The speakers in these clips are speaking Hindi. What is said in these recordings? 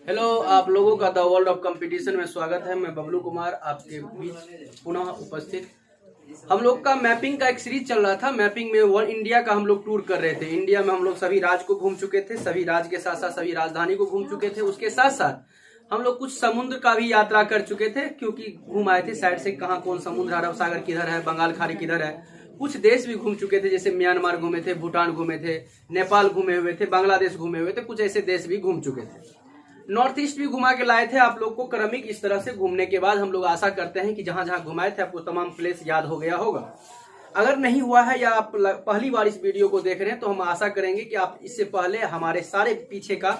हेलो, आप लोगों का द वर्ल्ड ऑफ कंपटीशन में स्वागत है। मैं बबलू कुमार आपके बीच पुनः उपस्थित। हम लोग का मैपिंग का एक सीरीज चल रहा था। मैपिंग में वर्ल्ड इंडिया का हम लोग टूर कर रहे थे। इंडिया में हम लोग सभी राज्य को घूम चुके थे, सभी राज्य के साथ साथ सभी राजधानी को घूम चुके थे। उसके साथ साथ हम लोग कुछ समुद्र का भी यात्रा कर चुके थे, क्योंकि घूम आए थे साइड से कहाँ कौन समुद्र, अरब सागर किधर है, बंगाल खाड़ी किधर है। कुछ देश भी घूम चुके थे, जैसे म्यांमार घूमे थे, भूटान घूमे थे, नेपाल घूमे हुए थे, बांग्लादेश घूमे हुए थे, कुछ ऐसे देश भी घूम चुके थे। नॉर्थ ईस्ट भी घुमा के लाए थे आप लोग को क्रमिक। इस तरह से घूमने के बाद हम लोग आशा करते हैं कि जहां जहां घुमाए थे आपको तमाम प्लेस याद हो गया होगा। अगर नहीं हुआ है या आप पहली बार इस वीडियो को देख रहे हैं तो हम आशा करेंगे कि आप इससे पहले हमारे सारे पीछे का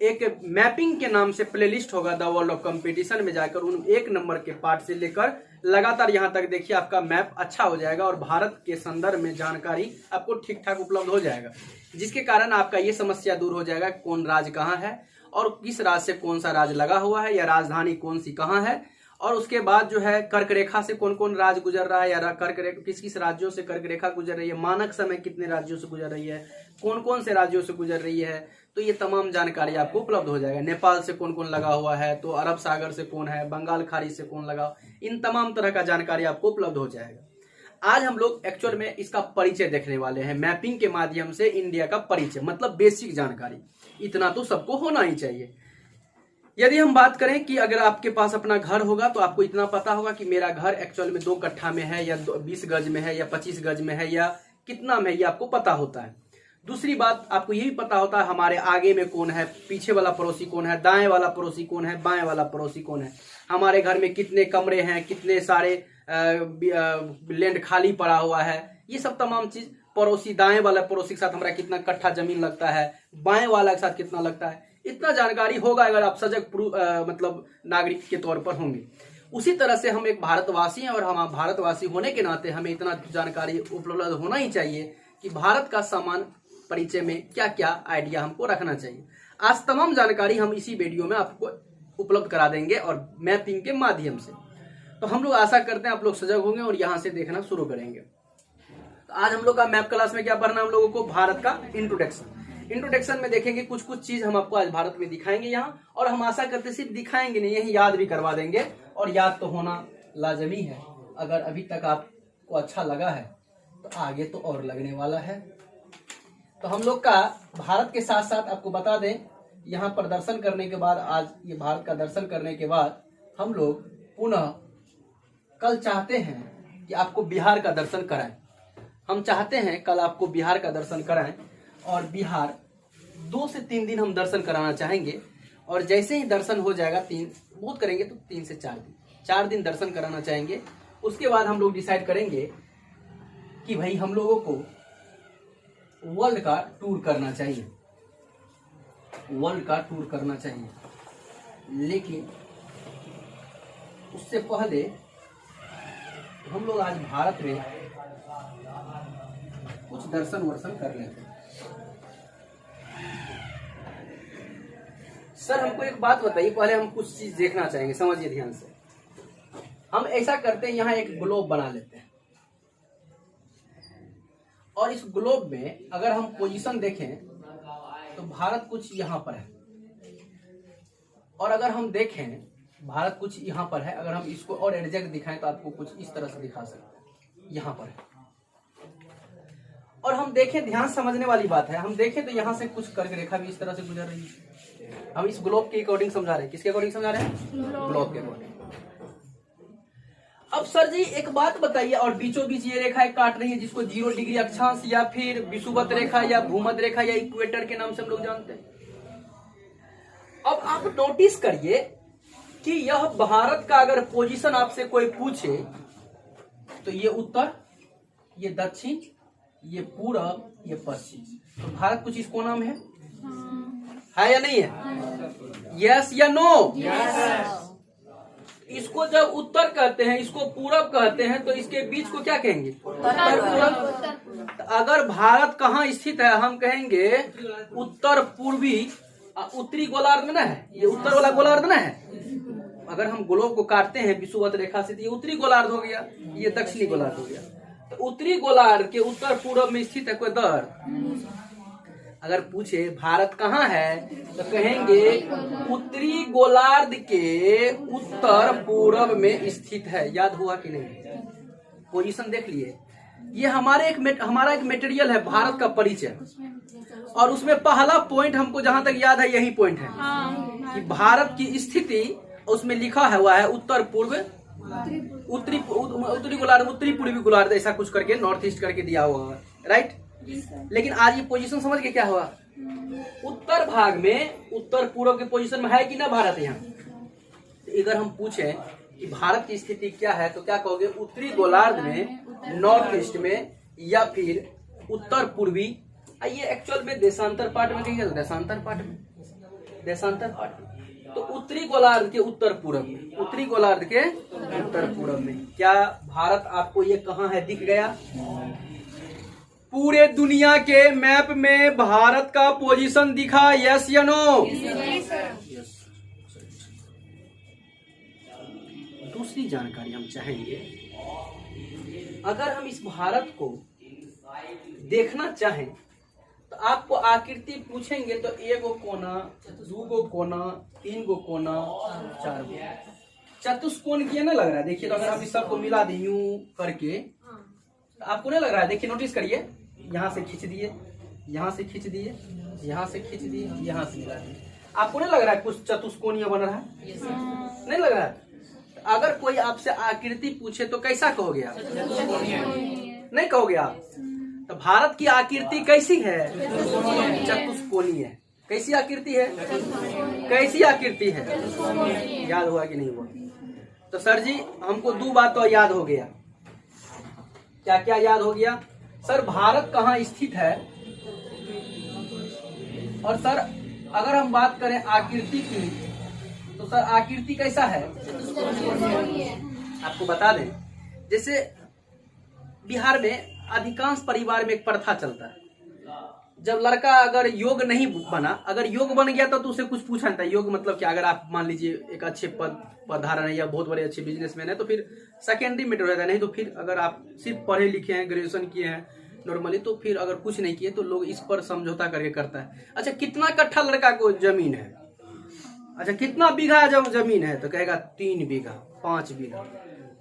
एक मैपिंग के नाम से प्लेलिस्ट होगा द वर्ल्ड ऑफ कंपटीशन में जाकर उन 1 नंबर के पार्ट से लेकर लगातार यहाँ तक देखिए, आपका मैप अच्छा हो जाएगा और भारत के संदर्भ में जानकारी आपको ठीक ठाक उपलब्ध हो जाएगा, जिसके कारण आपका ये समस्या दूर हो जाएगा कौन राज्य कहाँ है और किस राज्य से कौन सा राज्य लगा हुआ है या राजधानी कौन सी कहाँ है। और उसके बाद जो है कर्क रेखा से कौन कौन राज्य गुजर रहा है या कर्क रेखा किस किस राज्यों से कर्क रेखा गुजर रही है, मानक समय कितने राज्यों से गुजर रही है, कौन कौन से राज्यों से गुजर रही है, तो ये तमाम जानकारी आपको उपलब्ध हो जाएगा। नेपाल से कौन कौन लगा हुआ है, तो अरब सागर से कौन है, बंगाल खाड़ी से कौन लगा, इन तमाम तरह का जानकारी आपको उपलब्ध हो जाएगा। आज हम लोग एक्चुअल में इसका परिचय देखने वाले हैं। मैपिंग के माध्यम से इंडिया का परिचय, मतलब बेसिक जानकारी, इतना तो सबको होना ही चाहिए। यदि हम बात करें कि अगर आपके पास अपना घर होगा तो आपको इतना पता होगा कि मेरा घर एक्चुअल में 2 कट्ठा में है या 20 गज में है या 25 गज में है या कितना में है, ये आपको पता होता है। दूसरी बात, आपको ये भी पता होता है हमारे आगे में कौन है, पीछे वाला पड़ोसी कौन है, दाएं वाला पड़ोसी कौन है, बाएं वाला पड़ोसी कौन है, हमारे घर में कितने कमरे हैं, कितने सारे लैंड खाली पड़ा हुआ है, ये सब तमाम चीज। पड़ोसी, दाएं वाला पड़ोसी के साथ हमारा कितना कट्ठा जमीन लगता है, बाएं वाला के साथ कितना लगता है, इतना जानकारी होगा अगर आप सजग मतलब नागरिक के तौर पर होंगे। उसी तरह से हम एक भारतवासी हैं और हम भारतवासी होने के नाते हमें इतना जानकारी उपलब्ध होना ही चाहिए कि भारत का सामान्य परिचय में क्या क्या आइडिया हमको रखना चाहिए। आज तमाम जानकारी हम इसी वीडियो में आपको उपलब्ध करा देंगे और मैपिंग के माध्यम से। तो हम लोग आशा करते हैं आप लोग सजग होंगे और यहाँ से देखना शुरू करेंगे। तो आज हम लोग का मैप क्लास में क्या पढ़ना है, हम लोगों को भारत का इंट्रोडक्शन में देखेंगे कुछ कुछ चीज हम आपको आज भारत में दिखाएंगे यहाँ, और हम आशा करते सिर्फ दिखाएंगे नहीं, यही याद भी करवा देंगे, और याद तो होना लाजमी है। अगर अभी तक आपको अच्छा लगा है तो आगे तो और लगने वाला है। तो हम लोग का भारत के साथ साथ आपको बता दें, यहाँ पर दर्शन करने के बाद, आज ये भारत का दर्शन करने के बाद हम लोग पुनः कल चाहते हैं कि आपको बिहार का दर्शन कराएं। हम चाहते हैं कल आपको बिहार का दर्शन कराएं, और बिहार 2 से 3 दिन हम दर्शन कराना चाहेंगे। और जैसे ही दर्शन हो जाएगा, 3 बहुत करेंगे तो 3 से 4 दिन दर्शन कराना चाहेंगे। उसके बाद हम लोग डिसाइड करेंगे कि भाई हम लोगों को वर्ल्ड का टूर करना चाहिए, वर्ल्ड का टूर करना चाहिए। लेकिन उससे पहले हम लोग आज भारत में कुछ दर्शन वर्शन कर लेते हैं। सर हमको एक बात बताइए, पहले हम कुछ चीज देखना चाहेंगे, समझिए ध्यान से। हम ऐसा करते हैं, यहाँ एक ग्लोब बना लेते हैं, और इस ग्लोब में अगर हम पोजीशन देखें तो भारत कुछ यहाँ पर है, और अगर हम देखें भारत कुछ यहाँ पर है। अगर हम इसको और एग्जैक्ट दिखाएं तो आपको कुछ इस तरह से दिखा सकते हैं, यहाँ पर है। और हम देखें, ध्यान समझने वाली बात है, हम देखें तो यहाँ से कुछ कर्क रेखा भी इस तरह से गुजर रही है। हम इस ग्लोब के अकॉर्डिंग समझा रहे हैं। किसके अकॉर्डिंग समझा रहे हैं? ग्लोब के अकॉर्डिंग। अब सर जी एक बात बताइए, और बीचों बीच ये रेखाएं काट रही है जिसको 0 डिग्री अक्षांश या फिर विषुवत रेखा या भूमध्य रेखा या इक्वेटर के नाम से हम लोग जानते हैं। अब आप नोटिस करिए कि यह भारत का अगर पोजीशन आपसे कोई पूछे तो ये उत्तर, ये दक्षिण, ये पूरब, ये पश्चिम। तो भारत कुछ इस कोना में है या नहीं है? यस या नो? इसको जब उत्तर कहते हैं, इसको पूरब कहते हैं, तो इसके बीच को क्या कहेंगे? उत्तर पूरब। तो अगर भारत कहाँ स्थित है, हम कहेंगे उत्तर पूर्वी, उत्तरी गोलार्ध में ना है, ये उत्तर वाला गोलार्ध ना है। अगर हम ग्लोब को काटते हैं विषुवत रेखा से तो ये उत्तरी गोलार्ध हो गया, ये दक्षिणी गोलार्ध हो गया। तो उत्तरी गोलार्ध के उत्तर पूर्व में स्थित है कोई दर। अगर पूछे भारत कहाँ है तो कहेंगे उत्तरी गोलार्ध के उत्तर पूर्व में स्थित है। याद हुआ कि नहीं? पोजीशन देख लिए। ये हमारा एक मटेरियल है भारत का परिचय, और उसमें पहला पॉइंट हमको जहां तक याद है यही पॉइंट है कि भारत की स्थिति उसमें लिखा हुआ है उत्तर पूर्व उत्तरी गोलार्ध, उत्तरी पूर्वी गोलार्ध, ऐसा कुछ करके नॉर्थ ईस्ट करके दिया हुआ है, राइट। लेकिन आज ये पोजीशन समझ के क्या हुआ, उत्तर भाग में उत्तर पूर्व के पोजीशन में है कि ना भारत। यहाँ तो अगर हम पूछें कि भारत की स्थिति क्या है तो क्या कहोगे, उत्तरी गोलार्ध में, नॉर्थ ईस्ट में, या फिर उत्तर पूर्वी। ये एक्चुअल में देशांतर पार्ट में कहिए, देशांतर पार्ट में, देशांतर पार्ट में। तो उत्तरी गोलार्ध के उत्तर पूर्व में, उत्तरी गोलार्ध के उत्तर पूर्व में। क्या भारत आपको ये कहाँ है दिख गया? पूरे दुनिया के मैप में भारत का पोजीशन दिखा, यस या नो? दूसरी जानकारी हम चाहेंगे, अगर हम इस भारत को देखना चाहें तो आपको आकृति पूछेंगे तो 1 गो कोना, 2 गो कोना, 3 गो कोना, 4 गो चतुष्कोण की ना लग रहा है। देखिए तो अगर हम इस सबको मिला दें यूं करके तो आपको नहीं लग रहा है? देखिए नोटिस करिए, यहाँ से खींच दिए, यहाँ से खींच दिए, यहाँ से खींच दिए, यहाँ से मिला दिए, आपको नहीं लग रहा है कुछ चतुष्कोणीय बन रहा है? नहीं लग रहा है? अगर कोई आपसे आकृति पूछे तो कैसा कहोगे आप? नहीं कहोगे आप? तो भारत की आकृति कैसी है? चतुष्कोणीय है। कैसी आकृति है? कैसी आकृति है? याद हुआ कि नहीं हुआ? तो सर जी हमको 2 बात तो याद हो गया। क्या क्या याद हो गया? सर भारत कहाँ स्थित है, और सर अगर हम बात करें आकृति की तो सर आकृति कैसा है? आपको बता दें, जैसे बिहार में अधिकांश परिवार में एक प्रथा चलता है, जब लड़का अगर योग नहीं बना, अगर योग बन गया तो उसे कुछ पूछा नहीं था। योग मतलब क्या, अगर आप मान लीजिए एक अच्छे पद धारण है या बहुत बड़े अच्छे बिजनेसमैन है तो फिर सेकेंडरी मैटर रहता है। नहीं तो फिर अगर आप सिर्फ पढ़े लिखे हैं, ग्रेजुएशन किए हैं नॉर्मली, तो फिर अगर कुछ नहीं किए तो लोग इस पर समझौता करके करता है। अच्छा कितना कट्ठा लड़का को जमीन है, अच्छा कितना बीघा जब जमीन है तो कहेगा 3 बीघा, 5 बीघा,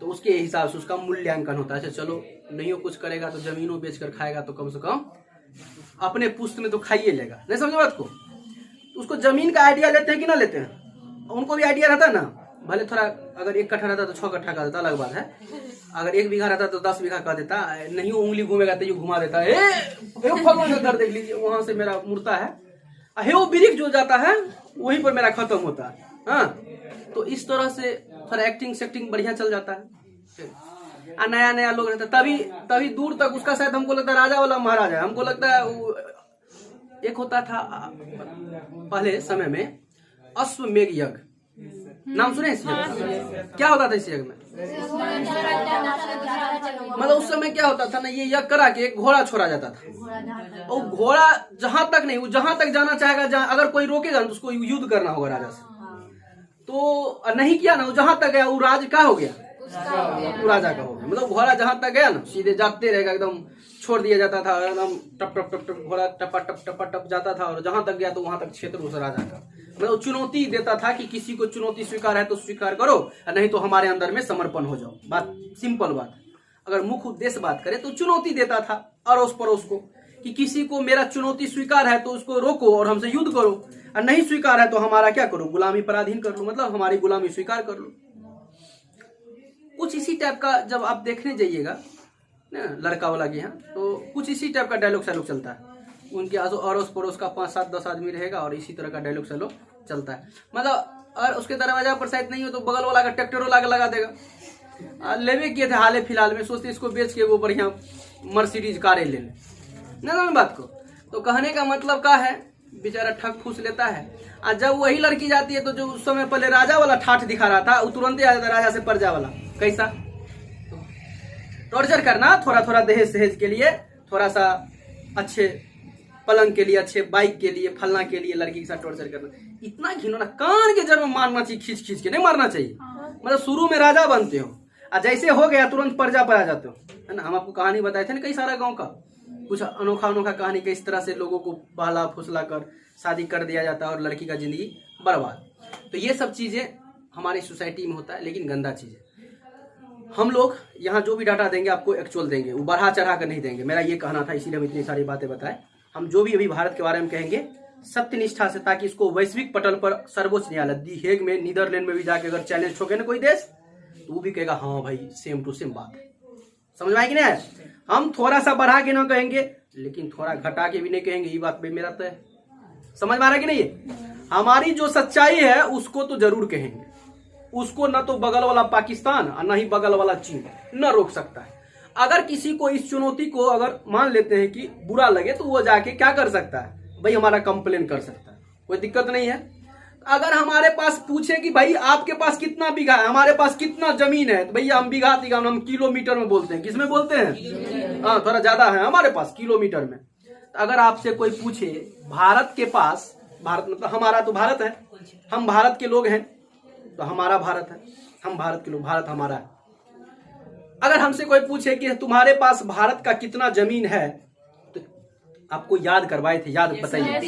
तो उसके हिसाब से उसका मूल्यांकन होता है। अच्छा चलो नहीं कुछ करेगा तो जमीनों बेचकर खाएगा तो कम से कम अपने पुश्त में तो खाइए लेगा। नहीं समझे बात को? उसको जमीन का आइडिया लेते हैं कि ना लेते हैं? उनको भी आइडिया रहता है ना, भले थोड़ा अगर 1 कट्ठा रहता तो 6 कट्ठा का देता, अलग बात है। अगर 1 बीघा रहता तो 10 बीघा का देता, नहीं उंगली घूमेगा तो यूं घुमा देता है, भगवान का घर देख लीजिए वहां से मेरा मूर्ता है, वो वृक्ष जो जाता है वहीं पर मेरा खत्म होता है। हाँ तो इस तरह से थोड़ा एक्टिंग सेक्टिंग बढ़िया चल जाता है, नया नया लोग रहता है, तभी दूर तक उसका शायद हमको लगता है राजा वाला महाराजा। हमको लगता है एक होता था पहले समय में अश्वमेघ यज्ञ, नाम सुने इस यज्ञ? क्या होता था इस यज्ञ में? मतलब उस समय क्या होता था ना, ये यज्ञ करा के एक घोड़ा छोड़ा जाता था, और घोड़ा जहां तक नहीं, वो जहां तक जाना चाहेगा, अगर कोई रोकेगा तो उसको युद्ध करना होगा राजा से। तो नहीं किया ना, वो जहां तक गया वो राज का हो गया, वो राजा का हो गया। मतलब घोड़ा जहां तक गया ना सीधे जाते रहेगा, एकदम छोड़ दिया जाता था, एकदम टप टप टप टप घोड़ा टपा टप टपा टप जाता था, और जहां तक गया तो वहां तक क्षेत्र उस राजा का। मतलब चुनौती देता था कि किसी को चुनौती स्वीकार है तो स्वीकार करो, नहीं तो हमारे अंदर में समर्पण हो जाओ। बात सिंपल बात। अगर मुख्य उद्देश्य बात करें तो चुनौती देता था अड़ोस पड़ोस को कि किसी को मेरा चुनौती स्वीकार है तो उसको रोको और हमसे युद्ध करो, और नहीं स्वीकार है तो हमारा क्या करो, गुलामी पराधीन कर लो, मतलब हमारी गुलामी स्वीकार कर लो। कुछ इसी टाइप का जब आप देखने जाइएगा ना लड़का वाला के यहाँ, तो कुछ इसी टाइप का डायलॉग सैलॉग चलता है। उनके अड़ोस पड़ोस का 5, 7, 10 आदमी रहेगा और इसी तरह का डायलॉग सैलॉग चलता है। मतलब और उसके दरवाजा पर शायद नहीं हो तो बगल वाला का ट्रैक्टर वाला के लगा देगा। लेवे किए थे हाल फिलहाल में, सोचते इसको बेच के वो बढ़िया मर्सिडीज कारें ले ले ना बात को। तो कहने का मतलब क्या है, बेचारा ठग फूस लेता है। और जब वही लड़की जाती है तो जो उस समय पहले राजा वाला ठाठ दिखा रहा था वो तुरंत आ जाता राजा से प्रजा वाला। कैसा टॉर्चर करना, थोड़ा थोड़ा दहेज सहेज के लिए, थोड़ा सा अच्छे पलंग के लिए, अच्छे बाइक के लिए, फलना के लिए लड़की के साथ टॉर्चर करना। इतना घिनौना, कान के जड़ में मारना चाहिए, खींच खींच के नहीं मारना चाहिए। मतलब शुरू में राजा बनते हो और जैसे हो गया तुरंत प्रजा पर आ जाते हो, है ना। हम आपको कहानी बताए थे ना कई सारा गांव का, कुछ अनोखा अनोखा कहानी के इस तरह से लोगों को बहला फुसला कर शादी कर दिया जाता है और लड़की का जिंदगी बर्बाद। तो ये सब चीज़ें हमारी सोसाइटी में होता है, लेकिन गंदा चीज़ है। हम लोग यहाँ जो भी डाटा देंगे आपको एक्चुअल देंगे, वो बढ़ा चढ़ा कर नहीं देंगे। मेरा ये कहना था, इसीलिए हम इतनी सारी बातें बताए। हम जो भी अभी भारत के बारे में कहेंगे सत्यनिष्ठा से, ताकि इसको वैश्विक पटल पर सर्वोच्च न्यायालय दी हेग में, नीदरलैंड में भी जाके अगर चैलेंज ठोके ना कोई देश, तो वो भी कहेगा हाँ भाई सेम टू सेम बात है। समझ में आएगी ना? हम थोड़ा सा बढ़ा के ना कहेंगे, लेकिन थोड़ा घटा के भी नहीं कहेंगे, ये बात पे मेरा तय है। समझ में आ रहा है कि नहीं? हमारी जो सच्चाई है उसको तो जरूर कहेंगे, उसको न तो बगल वाला पाकिस्तान और न ही बगल वाला चीन न रोक सकता है। अगर किसी को इस चुनौती को अगर मान लेते हैं कि बुरा लगे, तो वो जाके क्या कर सकता है भाई, हमारा कंप्लेन कर सकता है, कोई दिक्कत नहीं है। अगर हमारे पास पूछे कि भाई आपके पास कितना बीघा है, हमारे पास कितना जमीन है, तो भैया हम बीघा तीघा हम किलोमीटर में बोलते हैं। किसमें बोलते हैं? हाँ, थोड़ा ज्यादा है हमारे पास किलोमीटर में। तो अगर आपसे कोई पूछे भारत के पास, भारत मतलब हमारा तो भारत है, हम भारत के लोग हैं, तो हमारा भारत है, हम भारत के लोग, भारत हमारा है। अगर हमसे कोई पूछे कि तुम्हारे पास भारत का कितना जमीन है, तो आपको याद करवाए थे, याद बताइए।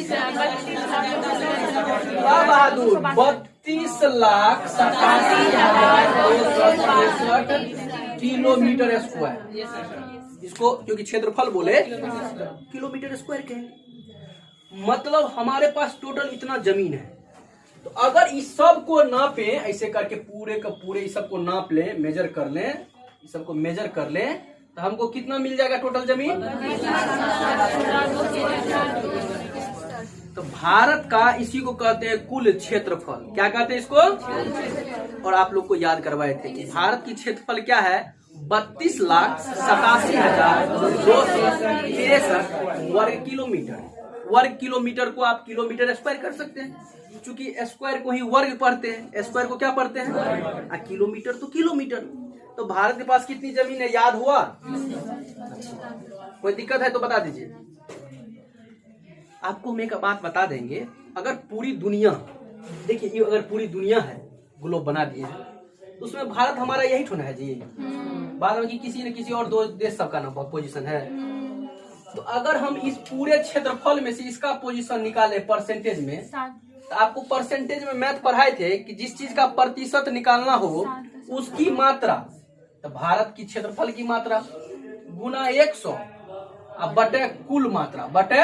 बहादुर 32,87,263 किलोमीटर स्क्वायर। इसको क्योंकि क्षेत्रफल बोले किलोमीटर स्क्वायर कहेंगे। मतलब हमारे पास टोटल इतना जमीन है। तो अगर इस सब को नापे ऐसे करके, पूरे का पूरे इस सब को नाप ले, मेजर कर ले, इस सब को मेजर कर ले, तो हमको कितना मिल जाएगा टोटल जमीन? तो भारत का इसी को कहते हैं कुल क्षेत्रफल। क्या कहते हैं इसको? और आप लोग को याद करवाए थे कि भारत की क्षेत्रफल क्या है? 32,87,263 वर्ग किलोमीटर। वर्ग किलोमीटर को आप किलोमीटर स्क्वायर कर सकते हैं, क्योंकि स्क्वायर को ही वर्ग पढ़ते हैं, स्क्वायर को क्या पढ़ते हैं? किलोमीटर तो किलोमीटर। तो भारत के पास कितनी जमीन है, याद हुआ? कोई दिक्कत है तो बता दीजिए। आपको मैं एक बात बता देंगे, अगर पूरी दुनिया, देखिए ये अगर पूरी दुनिया है, ग्लोब बना दिए हैं, तो उसमें भारत हमारा यही ठोना है जी। बाद में कि किसी न किसी और दो देश सबका ना पोजीशन है। तो अगर हम इस पूरे क्षेत्रफल में से इसका पोजीशन निकाले परसेंटेज में, तो आपको परसेंटेज में मैथ पढ़ाए थे कि जिस चीज का प्रतिशत निकालना हो उसकी मात्रा, तो भारत की क्षेत्रफल की मात्रा गुना 100 अब बटे कुल मात्रा, बटे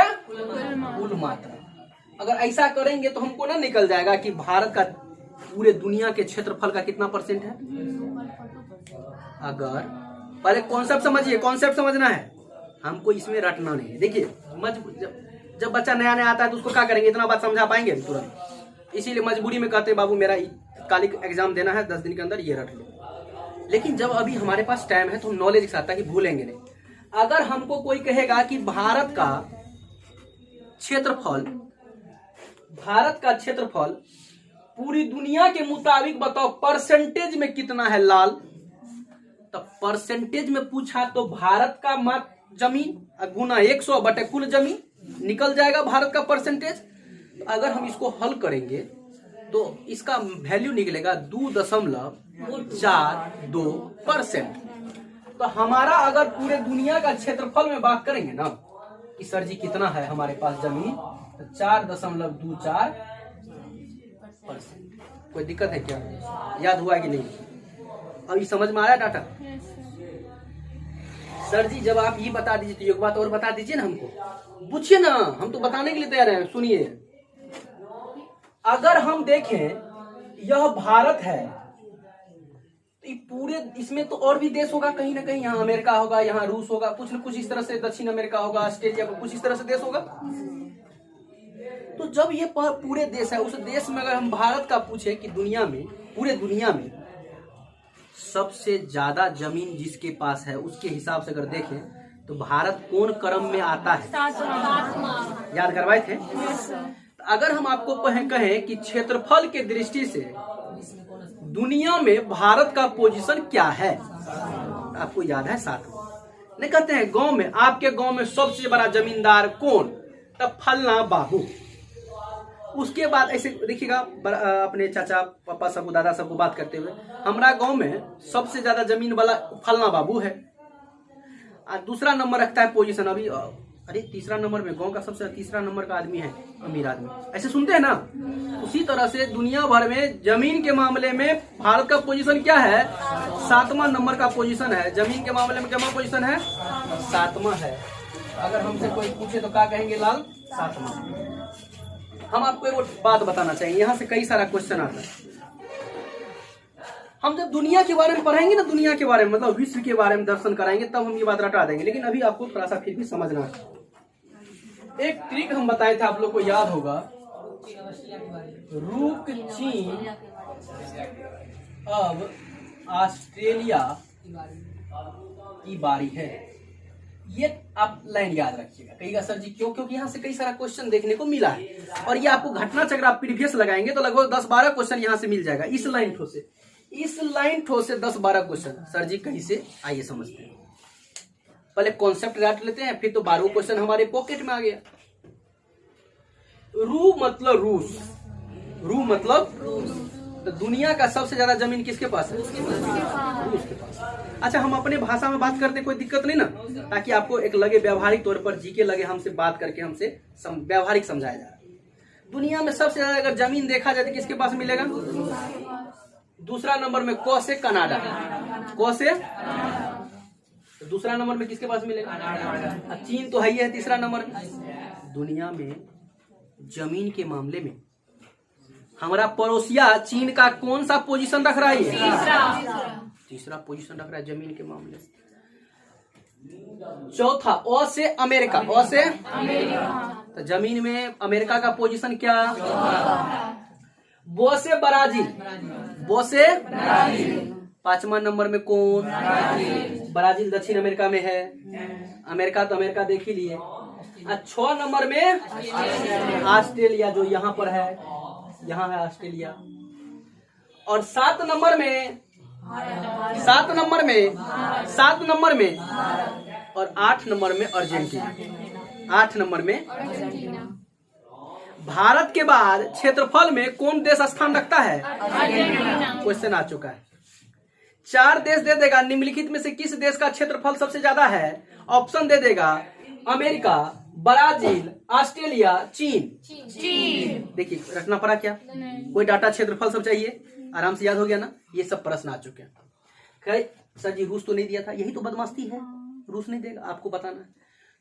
कुल मात्रा। अगर ऐसा करेंगे तो हमको ना निकल जाएगा कि भारत का पूरे दुनिया के क्षेत्रफल का कितना परसेंट है। अगर पहले कॉन्सेप्ट समझिए, कॉन्सेप्ट समझना है, हमको इसमें रटना नहीं है। देखिए जब बच्चा नया नया आता है तो उसको क्या करेंगे, इतना बात समझा पाएंगे तुरंत? इसीलिए मजबूरी में कहते हैं बाबू मेरा कालिक एग्जाम देना है 10 दिन के अंदर, ये रट लो। लेकिन जब अभी हमारे पास टाइम है तो हम नॉलेज के साथ, ताकि भूलेंगे नहीं। अगर हमको कोई कहेगा कि भारत का क्षेत्रफल पूरी दुनिया के मुताबिक बताओ परसेंटेज में कितना है लाल, तो परसेंटेज में पूछा तो भारत का जमीन गुना 100 बटे कुल जमीन निकल जाएगा भारत का परसेंटेज। तो अगर हम इसको हल करेंगे तो इसका वैल्यू निकलेगा 2.42%। तो हमारा अगर पूरे दुनिया का क्षेत्रफल में बात करेंगे ना कि सर जी कितना है हमारे पास जमीन, तो 4.24%। कोई दिक्कत है क्या? याद हुआ कि नहीं? अभी समझ में आया डाटा? सर जी जब आप ये बता दीजिए तो एक बात और बता दीजिए ना हमको, पूछिए ना, हम तो बताने के लिए तैयार हैं। सुनिए, अगर हम देखें यह भारत है, पूरे इसमें तो और भी देश होगा कहीं ना कहीं, यहाँ अमेरिका होगा, यहाँ रूस होगा, कुछ न कुछ इस तरह से, दक्षिण अमेरिका होगा, ऑस्ट्रेलिया, कुछ इस तरह से देश होगा। तो जब ये पूरे देश है, उस देश में अगर हम भारत का पूछे कि दुनिया में, पूरे दुनिया में सबसे ज्यादा जमीन जिसके पास है, उसके हिसाब से अगर देखें तो भारत कौन क्रम में आता है? याद करवाए थे। अगर हम आपको कहें कि क्षेत्रफल के दृष्टि से दुनिया में भारत का पोजीशन क्या है, आपको याद है? 7 नहीं कहते हैं गांव में, आपके गांव में सबसे बड़ा जमींदार कौन? तब फलना बाबू। उसके बाद ऐसे देखिएगा अपने चाचा पापा सबको, दादा सबको बात करते हुए, हमारा गांव में सबसे ज्यादा जमीन वाला फलना बाबू है। दूसरा नंबर रखता है पोजीशन, अभी अरे तीसरा नंबर में, गांव का सबसे तीसरा नंबर का आदमी है अमीर आदमी, ऐसे सुनते हैं ना। उसी तरह से दुनिया भर में जमीन के मामले में भारत का पोजीशन क्या है, 7वां नंबर का पोजीशन है। जमीन के मामले में क्या पोजीशन है, 7वां है। अगर हमसे कोई पूछे तो क्या कहेंगे लाल, 7वां। हम आपको एक बात बताना चाहिए, यहाँ से कई सारा क्वेश्चन आता है। हम जब दुनिया के बारे में पढ़ाएंगे ना, दुनिया के बारे में मतलब विश्व के बारे में दर्शन कराएंगे, तब हम ये बात रटा देंगे। लेकिन अभी आपको थोड़ा सा फिर भी समझना है। एक ट्रिक हम बताए थे, आप लोग को याद होगा, रूक चीन अब ऑस्ट्रेलिया की बारी है। ये आप लाइन याद रखिएगा। कहिएगा सर जी क्यों, क्योंकि यहाँ से कई सारा क्वेश्चन देखने को मिला है और ये आपको घटना चक्र आप प्रीवियस लगाएंगे तो लगभग 10-12 क्वेश्चन यहाँ से मिल जाएगा। इस लाइन ठो से, इस लाइन ठो से 10-12 क्वेश्चन सर जी कहीं से, आइए समझते हैं। पहले कॉन्सेप्ट रट लेते हैं, फिर तो 12 क्वेश्चन हमारे पॉकेट में आ गया। रू मतलब रूस, रू मतलब तो दुनिया का सबसे ज्यादा जमीन किसके पास है, रूस के पास। अच्छा हम अपने भाषा में बात करते, कोई दिक्कत नहीं ना, ताकि आपको एक लगे व्यवहारिक तौर पर जीके लगे, हमसे बात करके हमसे व्यवहारिक समझाया जा रहा है। दुनिया में सबसे ज्यादा अगर जमीन देखा जाए तो किसके पास मिलेगा, दूसरा नंबर में क से कनाडा, क से दूसरा नंबर में किसके पास मिलेगा, चीन तो है ही है तीसरा नंबर में। दुनिया में जमीन के मामले में हमारा पड़ोसिया चीन का कौन सा पोजीशन रख रहा है, तीसरा पोजीशन रख रहा है जमीन के मामले। चौथा ओ से अमेरिका, ओ से तो जमीन में अमेरिका का पोजीशन क्या, बो से ब्राजील, बो से 5वां नंबर में कौन, ब्राजील दक्षिण अमेरिका में है। अमेरिका तो अमेरिका देख ही लिए। 6 नंबर में ऑस्ट्रेलिया जो यहाँ पर है, यहाँ है ऑस्ट्रेलिया। और 7 नंबर में, 7 नंबर में, 7 नंबर में और 8 नंबर में अर्जेंटीना, 8 नंबर में। भारत के बाद क्षेत्रफल में कौन देश स्थान रखता है, क्वेश्चन आ चुका है। 4 देश दे देगा, निम्नलिखित में से किस देश का क्षेत्रफल सबसे ज्यादा है, ऑप्शन दे देगा अमेरिका, ब्राजील, ऑस्ट्रेलिया, चीन। देखिए रखना पड़ा क्या, कोई डाटा क्षेत्रफल सब चाहिए, आराम से याद हो गया ना। ये सब प्रश्न आ चुके हैं। खैर सर जी रूस तो नहीं दिया था, यही तो बदमाशी है, रूस नहीं देगा, आपको बताना है।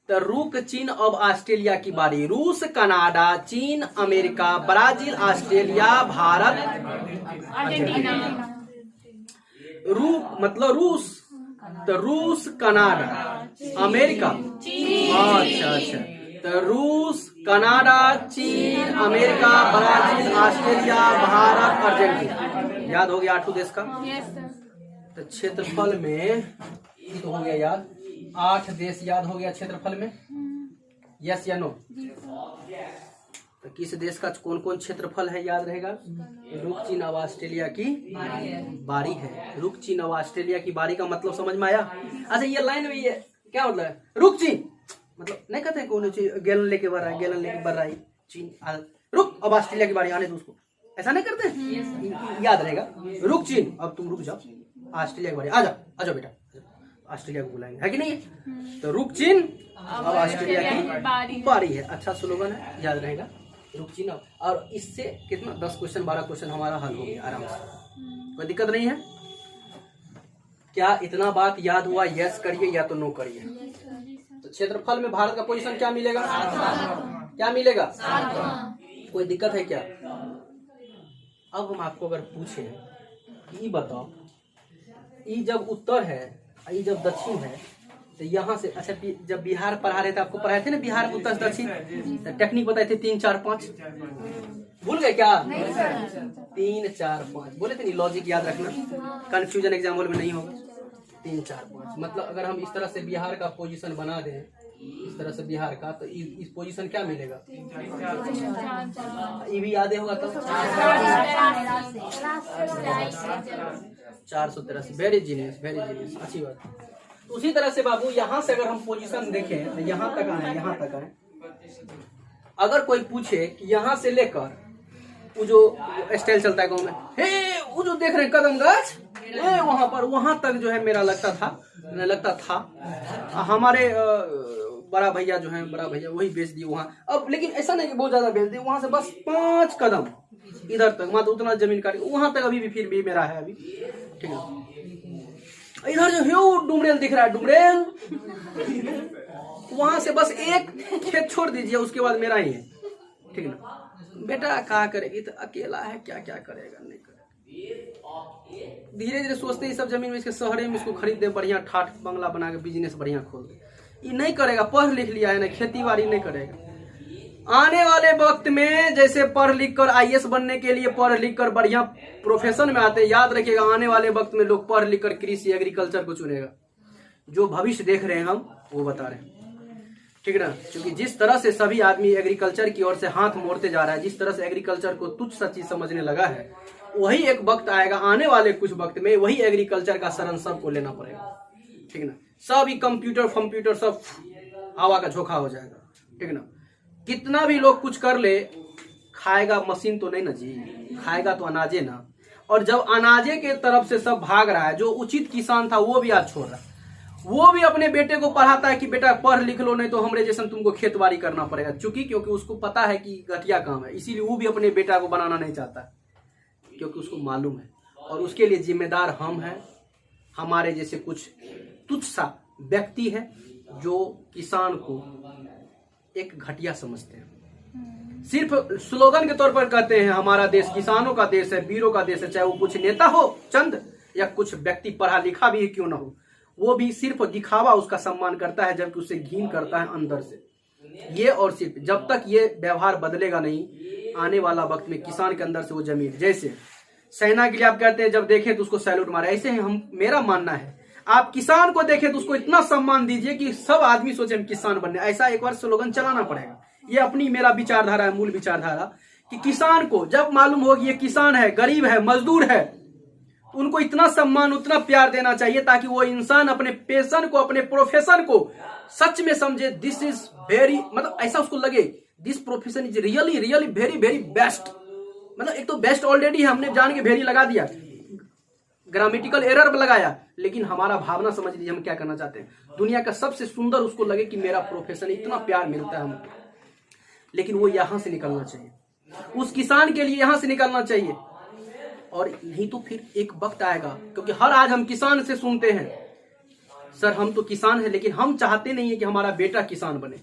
तो रूक चीन अब ऑस्ट्रेलिया की बारी। रूस, कनाडा, चीन, America, Brazil, Australia, Bharat, Argentina. रूक मतलब रूस, तो रूस, कनाडा, अमेरिका, अच्छा, तो रूस, कनाडा, चीन, America, Brazil, Australia, Bharat, Argentina. याद हो गया 8 देश का। तो क्षेत्रफल में तो हो गया याद, 8 देश याद हो गया क्षेत्रफल में, यस या नो। तो किस देश का कौन कौन क्षेत्रफल है याद रहेगा। रुक चीन अब ऑस्ट्रेलिया की बारी है। रुक चीन अब ऑस्ट्रेलिया की बारी का मतलब समझ में आया। अच्छा ये लाइन में ये क्या मतलब है, रुक चीन मतलब नहीं कहते हैं कौन गैलन लेके बढ़ रहा है, गैलन लेके बढ़ रहा है चीन, रुक अब ऑस्ट्रेलिया की बारी आने दो उसको, ऐसा नहीं करते हैं। याद रहेगा, रुक चीन अब तुम रुक जाओ, ऑस्ट्रेलिया की बारी आ जाओ बेटा, ऑस्ट्रेलिया को बुलाएंगे है कि नहीं। तो रुक चीन अब ऑस्ट्रेलिया की बारी है। अच्छा स्लोगन है, याद रहेगा रुक चीन। और इससे कितना 10 क्वेश्चन 12 क्वेश्चन हमारा हल हो गया आराम से, कोई दिक्कत नहीं है। क्या इतना बात याद हुआ, यस करिए या तो नो करिए। तो क्षेत्रफल में भारत का पोजीशन क्या मिलेगा, क्या मिलेगा, कोई दिक्कत है क्या। अब हम आपको अगर पूछे कि बताओ ये जब उत्तर है ये जब दक्षिण है तो यहाँ से, अच्छा जब बिहार पढ़ा रहे थे आपको पढ़ाए थे ना बिहार उत्तर दक्षिण, टेक्निक बताए थे 3 4 5, भूल गए क्या, 3 4 5 बोले थे नहीं, लॉजिक याद रखना, कंफ्यूजन एग्जाम हॉल में नहीं होगा। 3 4 5 मतलब अगर हम इस तरह से बिहार का पोजीशन बना दें, इस तरह से बिहार का, तो इस पोजीशन क्या मिलेगा, ये भी याद होगा तो 483। वेरी जीनियस, वेरी जीनियस, अच्छी बात। उसी तरह से बाबू यहाँ से अगर हम पोजीशन देखें तो यहाँ तक आए, यहाँ तक आए। अगर कोई पूछे कि यहाँ से लेकर वो जो स्टाइल चलता है गाँव में, हे वो जो देख रहे हैं कदम गाछ, वहां पर वहां तक जो है मेरा लगता था हमारे बड़ा भैया जो है, बड़ा भैया वही बेच दिए वहाँ। अब लेकिन ऐसा नहीं कि बहुत ज्यादा बेच दिए, वहां से बस 5 कदम इधर तक, मतलब उतना जमीन काट वहां तक अभी भी फिर भी मेरा है अभी, ठीक है। इधर जो है डुमरेल दिख रहा है, डुमरेल वहां से बस एक खेत छोड़ दीजिए, उसके बाद मेरा ही है, ठीक है ना। बेटा क्या करेगी, तो अकेला है, क्या क्या करेगा, नहीं करेगा। धीरे धीरे सोचते हैं सब जमीन में इसके शहरे में इसको खरीद दे, बढ़िया ठाठ बंगला बना के बिजनेस बढ़िया खोल दे। ये नहीं करेगा, पढ़ लिख लिया है ना, खेती बाड़ी नहीं करेगा। आने वाले वक्त में जैसे पढ़ लिख कर IAS बनने के लिए पढ़ लिख कर बढ़िया प्रोफेशन में आते, याद रखिएगा आने वाले वक्त में लोग पढ़ लिख कर कृषि एग्रीकल्चर को चुनेगा। जो भविष्य देख रहे हैं हम वो बता रहे हैं, ठीक है ना। क्योंकि जिस तरह से सभी आदमी एग्रीकल्चर की ओर से हाथ मोड़ते जा रहा है, जिस तरह से एग्रीकल्चर को तुच्छ सा चीज समझने लगा है, वही एक वक्त आएगा आने वाले कुछ वक्त में वही एग्रीकल्चर का शरण सबको लेना पड़ेगा, ठीक है ना। सब ही कंप्यूटर सब हवा का झोंका हो जाएगा, ठीक है ना। कितना भी लोग कुछ कर ले, खाएगा मशीन तो नहीं ना जी, खाएगा तो अनाजे ना। और जब अनाजे के तरफ से सब भाग रहा है, जो उचित किसान था वो भी आज छोड़ रहा है। वो भी अपने बेटे को पढ़ाता है कि बेटा पढ़ लिख लो, नहीं तो हमरे जैसे तुमको खेतबाड़ी करना पड़ेगा। क्योंकि उसको पता है कि घटिया काम है, इसीलिए वो भी अपने बेटा को बनाना नहीं चाहता, क्योंकि उसको मालूम है। और उसके लिए जिम्मेदार हम हैं, हमारे जैसे कुछ तुच्छ सा व्यक्ति है जो किसान को एक घटिया समझते हैं। सिर्फ स्लोगन के तौर पर कहते हैं हमारा देश किसानों का देश है, वीरों का देश है। चाहे वो कुछ नेता हो चंद, या कुछ व्यक्ति पढ़ा लिखा भी क्यों ना हो, वो भी सिर्फ दिखावा उसका सम्मान करता है, जबकि उसे घिन करता है अंदर से। ये और सिर्फ जब तक ये व्यवहार बदलेगा नहीं, आने वाला वक्त में किसान के अंदर से वो जमीन, जैसे सेना के लिए आप कहते हैं जब देखें तो उसको सैल्यूट मारे, ऐसे ही हम, मेरा मानना है आप किसान को देखें तो उसको इतना सम्मान दीजिए कि सब आदमी सोचे हम किसान बनने। ऐसा एक बार स्लोगन चलाना पड़ेगा। ये अपनी मेरा विचारधारा है, मूल विचारधारा, कि किसान को जब मालूम होगी ये किसान है, गरीब है, मजदूर है, तो उनको इतना सम्मान उतना प्यार देना चाहिए ताकि वो इंसान अपने पैशन को, अपने प्रोफेशन को सच में समझे। दिस इज वेरी, मतलब ऐसा उसको लगे this profession is really really very very best. मतलब एक तो बेस्ट ऑलरेडी है, हमने जान के वेरी लगा दिया, ग्रामेटिकल एरर लगाया, लेकिन हमारा भावना समझ लीजिए हम क्या करना चाहते हैं। दुनिया का सबसे सुंदर उसको लगे कि मेरा प्रोफेशन, इतना प्यार मिलता है हमको। लेकिन वो यहां से निकलना चाहिए, उस किसान के लिए यहां से निकलना चाहिए। और नहीं तो फिर एक वक्त आएगा, क्योंकि हर आज हम किसान से सुनते हैं सर हम तो किसान है, लेकिन हम चाहते नहीं है कि हमारा बेटा किसान बने।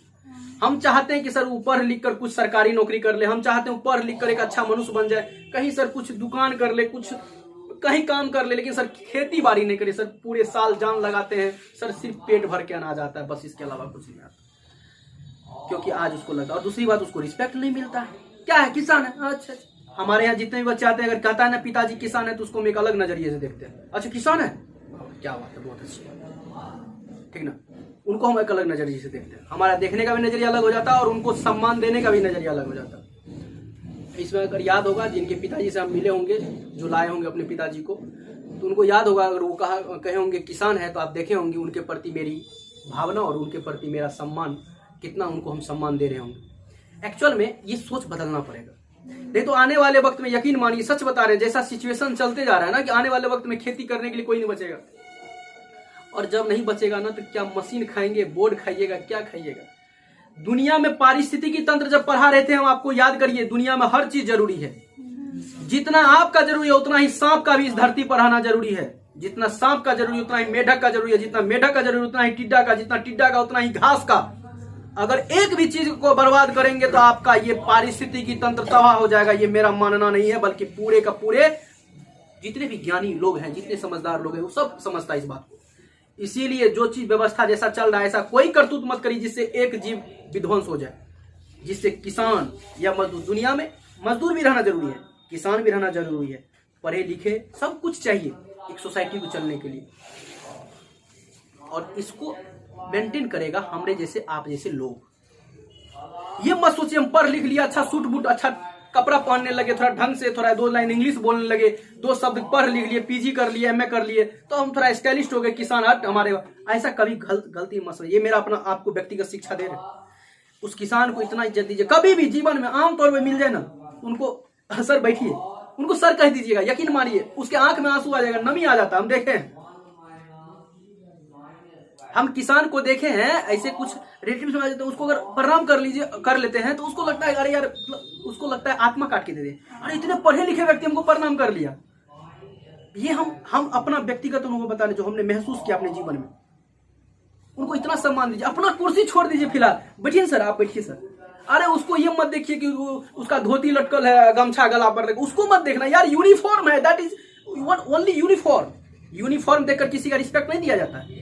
हम चाहते हैं कि सर वो पढ़ लिख कर कुछ सरकारी नौकरी कर ले, हम चाहते हैं पढ़ लिख कर एक अच्छा मनुष्य बन जाए, कहीं सर कुछ दुकान कर ले, कुछ कहीं काम कर ले, लेकिन सर खेती बाड़ी नहीं करे। सर पूरे साल जान लगाते हैं, सर सिर्फ पेट भर के अनाज आता है, बस इसके अलावा कुछ नहीं आता। क्योंकि आज उसको लगा, और दूसरी बात उसको रिस्पेक्ट नहीं मिलता है। क्या है, किसान है, अच्छा। हमारे यहाँ जितने भी बच्चे आते हैं, अगर कहता है ना पिताजी किसान है, तो उसको हम एक अलग नजरिए से देखते हैं। अच्छा किसान है, क्या बात है, बहुत अच्छी बात, ठीक ना। उनको हम एक अलग नजरिए से देखते हैं। हमारा देखने का भी नजरिया अलग हो जाता है और उनको सम्मान देने का भी नजरिया अलग हो जाता है। इसमें अगर याद होगा, जिनके पिताजी से हम मिले होंगे, जो लाए होंगे अपने पिताजी को, तो उनको याद होगा, अगर वो कहे होंगे किसान है, तो आप देखे होंगे उनके प्रति मेरी भावना और उनके प्रति मेरा सम्मान, कितना उनको हम सम्मान दे रहे होंगे। एक्चुअल में ये सोच बदलना पड़ेगा, नहीं तो आने वाले वक्त में यकीन मानिए, सच बता रहे हैं, जैसा सिचुएशन चलते जा रहा है ना, कि आने वाले वक्त में खेती करने के लिए कोई नहीं बचेगा। और जब नहीं बचेगा ना, तो क्या मशीन खाएंगे, बोर्ड खाइएगा, क्या खाइएगा। दुनिया में पारिस्थितिकी तंत्र जब पढ़ा रहे थे हम, आपको याद करिए, दुनिया में हर चीज जरूरी है। जितना आपका जरूरी है उतना ही सांप का भी इस धरती पर रहना जरूरी है। जितना सांप का जरूरी उतना ही मेढक का जरूरी है, जितना मेढक का जरूरी उतना ही टिड्डा का, जितना टिड्डा का उतना ही घास का। अगर एक भी चीज को बर्बाद करेंगे तो आपका ये पारिस्थितिकी तंत्र तबाह हो जाएगा। ये मेरा मानना नहीं है, बल्कि पूरे का पूरे जितने भी ज्ञानी लोग हैं, जितने समझदार लोग हैं, वो सब समझता है इस बात को। इसीलिए जो चीज व्यवस्था जैसा चल रहा है, ऐसा कोई करतूत मत करिए जिससे एक जीव विध्वंस हो जाए, जिससे किसान या मजदूर, दुनिया में मजदूर भी रहना जरूरी है, किसान भी रहना जरूरी है, पढ़े लिखे सब कुछ चाहिए एक सोसाइटी को चलने के लिए। और इसको मेंटेन करेगा हमरे जैसे, आप जैसे लोग। ये मत सोचिए हम पढ़ लिख लिया, अच्छा सूट बूट, अच्छा कपड़ा पहनने लगे, थोड़ा ढंग से, थोड़ा 2 लाइन इंग्लिश बोलने लगे, 2 शब्द पढ़ लिख लिए, पीजी कर लिए, एमए कर लिए, तो हम थोड़ा स्टाइलिस्ट हो गए, किसान हट हमारे। ऐसा कभी गलती मत समझिए। ये मेरा अपना आपको व्यक्तिगत शिक्षा दे रहे हैं। उस किसान को इतना इज्जत दीजिए। कभी भी जीवन में आमतौर पर मिल जाए ना, उनको सर बैठिए, उनको सर कह दीजिएगा, यकीन मानिए उसके आंख में आंसू आ जाएगा, नमी आ जाता है। हम देखे हैं हम किसान को देखे हैं ऐसे कुछ रिलेटिव्स में आ जाते हैं, उसको अगर प्रणाम कर लेते हैं तो उसको लगता है अरे यार, उसको लगता है आत्मा काट के दे दे, अरे इतने पढ़े लिखे व्यक्ति हमको प्रणाम कर लिया। ये हम अपना व्यक्तिगत अनुभव बता रहे जो हमने महसूस किया अपने जीवन में। उनको इतना सम्मान दीजिए, अपना कुर्सी छोड़ दीजिए फिलहाल, बैठिए सर, आप बैठिए सर। अरे उसको ये मत देखिए कि उसका धोती लटकल है, गमछा गला पर, उसको मत देखना यार, यूनिफॉर्म है, that is only uniform. Uniform देखकर किसी का रिस्पेक्ट नहीं दिया जाता है।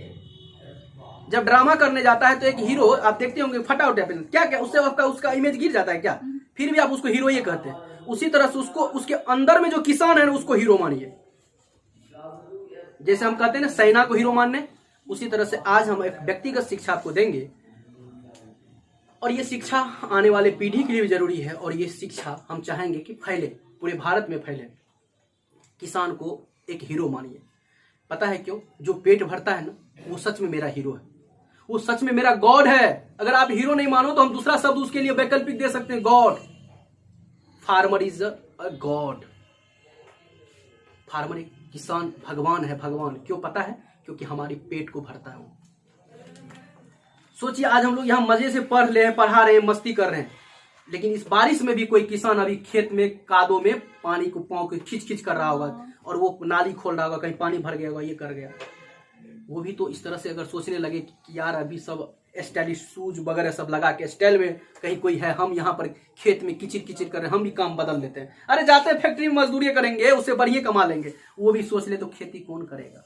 जब ड्रामा करने जाता है तो एक हीरो आप देखते होंगे फटा उठा पहन, क्या क्या उससे आपका उसका इमेज गिर जाता है क्या, फिर भी आप उसको हीरो ये कहते हैं। उसी तरह से उसको उसके अंदर में जो किसान है उसको हीरो मानिए। जैसे हम कहते हैं ना सेना को हीरो मानने, उसी तरह से आज हम एक व्यक्तिगत शिक्षा आपको देंगे, और ये शिक्षा आने वाले पीढ़ी के लिए भी जरूरी है। और ये शिक्षा हम चाहेंगे कि फैले, पूरे भारत में फैले। किसान को एक हीरो मानिए। पता है क्यों? जो पेट भरता है ना, वो सच में मेरा हीरो है, वो सच में मेरा गॉड है। अगर आप हीरो नहीं मानो तो हम दूसरा शब्द उसके लिए वैकल्पिक दे सकते हैं, God. Farmer is a God. Farmer एक किसान भगवान है, भगवान। क्यों? पता है, क्योंकि हमारे पेट को भरता है वो। सोचिए आज हम लोग यहाँ मजे से पढ़ रहे हैं, पढ़ा रहे हैं, मस्ती कर रहे हैं, लेकिन इस बारिश में भी कोई किसान अभी खेत में कादो में पानी को पाँव के खिंच खिंच कर रहा होगा, और वो नाली खोल रहा होगा, कहीं पानी भर गया होगा, ये कर गया। वो भी तो इस तरह से अगर सोचने लगे कि यार अभी सब स्टाइलिश शूज वगैरह सब लगा के स्टाइल में कहीं कोई है, हम यहाँ पर खेत में किचिर किचिर कर रहे हैं, हम भी काम बदल देते हैं। अरे जाते हैं फैक्ट्री में मजदूरी करेंगे, उससे बढ़िया कमा लेंगे। वो भी सोच ले तो खेती कौन करेगा?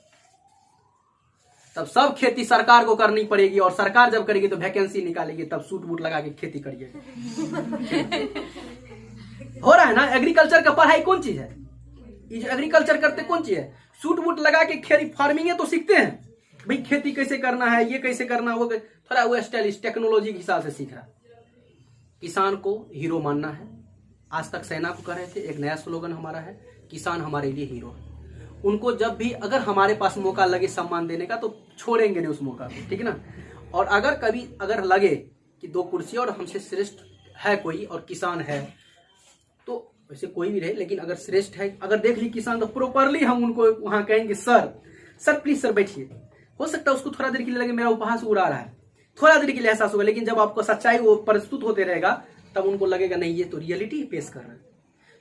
तब सब खेती सरकार को करनी पड़ेगी, और सरकार जब करेगी तो वैकेंसी निकालेगी, तब सूट बूट लगा के खेती करिए। हो रहा है ना? एग्रीकल्चर का पढ़ाई कौन चीज है? एग्रीकल्चर करते कौन चीज है? सूट बूट लगा के खेती फार्मिंग तो सीखते हैं भाई, खेती कैसे करना है, ये कैसे करना, वो थोड़ा वो स्टाइलिश टेक्नोलॉजी के हिसाब से सीख रहा। किसान को हीरो मानना है। आज तक सेना को कह रहे थे, एक नया स्लोगन हमारा है, किसान हमारे लिए हीरो है। उनको जब भी अगर हमारे पास मौका लगे सम्मान देने का तो छोड़ेंगे नहीं उस मौका को, ठीक है ना। और अगर कभी अगर लगे कि दो कुर्सी और हमसे श्रेष्ठ है कोई और किसान है, तो वैसे कोई भी रहे, लेकिन अगर श्रेष्ठ है, अगर देख ली किसान, तो प्रॉपरली हम उनको वहां कहेंगे सर प्लीज सर बैठिए। हो सकता है उसको थोड़ा देर के लिए लगे मेरा उपहास उड़ा रहा है, थोड़ा देर के लिए एहसास होगा, लेकिन जब आपको सच्चाई वो प्रस्तुत होते रहेगा तब उनको लगेगा नहीं ये तो रियलिटी पेश कर रहा है।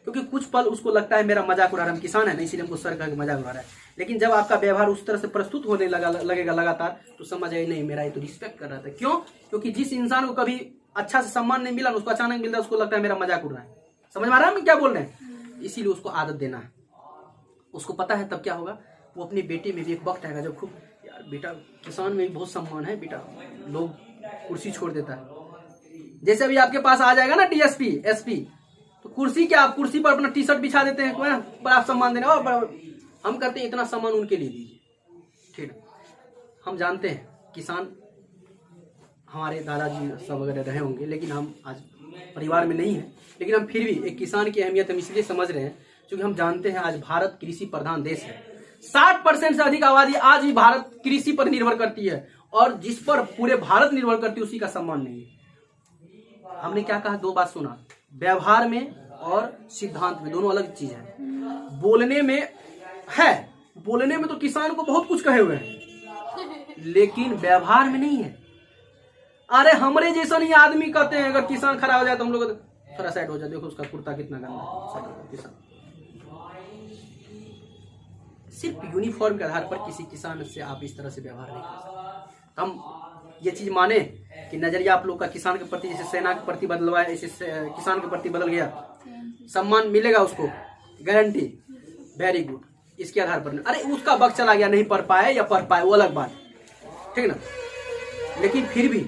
क्योंकि कुछ पल उसको लगता है मेरा मजाक उड़ा रहा है, किसान है ना इसीलिए हमको सर कह मजाक उड़ा रहा है, लेकिन जब आपका व्यवहार उस तरह से प्रस्तुत होने लगेगा लगातार, तो समझ आए नहीं मेरा ये तो रिस्पेक्ट कर रहा था। क्यों? क्योंकि जिस इंसान को कभी अच्छा से सम्मान नहीं मिला, उसको अचानक मिलता है, उसको लगता है मेरा मजाक उड़ रहा है। समझ में आ रहा है हम क्या बोल रहे हैं? इसीलिए उसको आदत देना है। उसको पता है तब क्या होगा, वो अपने बेटे में भी एक वक्त आएगा जब खूब यार बेटा किसान में भी बहुत सम्मान है बेटा, लोग कुर्सी छोड़ देता है। जैसे अभी आपके पास आ जाएगा ना डीएसपी एसपी, तो कुर्सी क्या, आप कुर्सी पर अपना टी शर्ट बिछा देते हैं, बड़ा सम्मान देने, और हम करते हैं इतना सम्मान उनके लिए दीजिए, ठीक है। हम जानते हैं किसान हमारे दादाजी सब वगैरह रहे होंगे, लेकिन हम आज परिवार में नहीं है, लेकिन हम फिर भी एक किसान की अहमियत हम इसलिए समझ रहे हैं क्योंकि हम जानते हैं आज भारत कृषि प्रधान देश है। 60% से अधिक आबादी आज भी भारत कृषि पर निर्भर करती है, और जिस पर पूरे भारत निर्भर करती है उसी का सम्मान नहीं है। हमने क्या कहा, दो बात सुना, व्यवहार में और सिद्धांत में दोनों अलग चीज है। बोलने में है, बोलने में तो किसान को बहुत कुछ कहे हुए हैं, लेकिन व्यवहार में नहीं है। अरे हमरे जैसा नहीं आदमी कहते हैं, अगर किसान खड़ा हो जाए तो हम लोग थोड़ा साइड हो जाए, देखो उसका कुर्ता कितना गंदा है। किसान सिर्फ यूनिफॉर्म के आधार पर किसी किसान से आप इस तरह से व्यवहार नहीं कर सकते। हम ये चीज माने कि नजरिया आप लोग का किसान के प्रति जैसे सेना के प्रति बदलवा है, ऐसे किसान के प्रति बदल गया, सम्मान मिलेगा उसको, गारंटी, वेरी गुड। इसके आधार पर अरे उसका वक्त चला गया, नहीं पढ़ पाए या पढ़ पाए वो अलग बात, ठीक ना, लेकिन फिर भी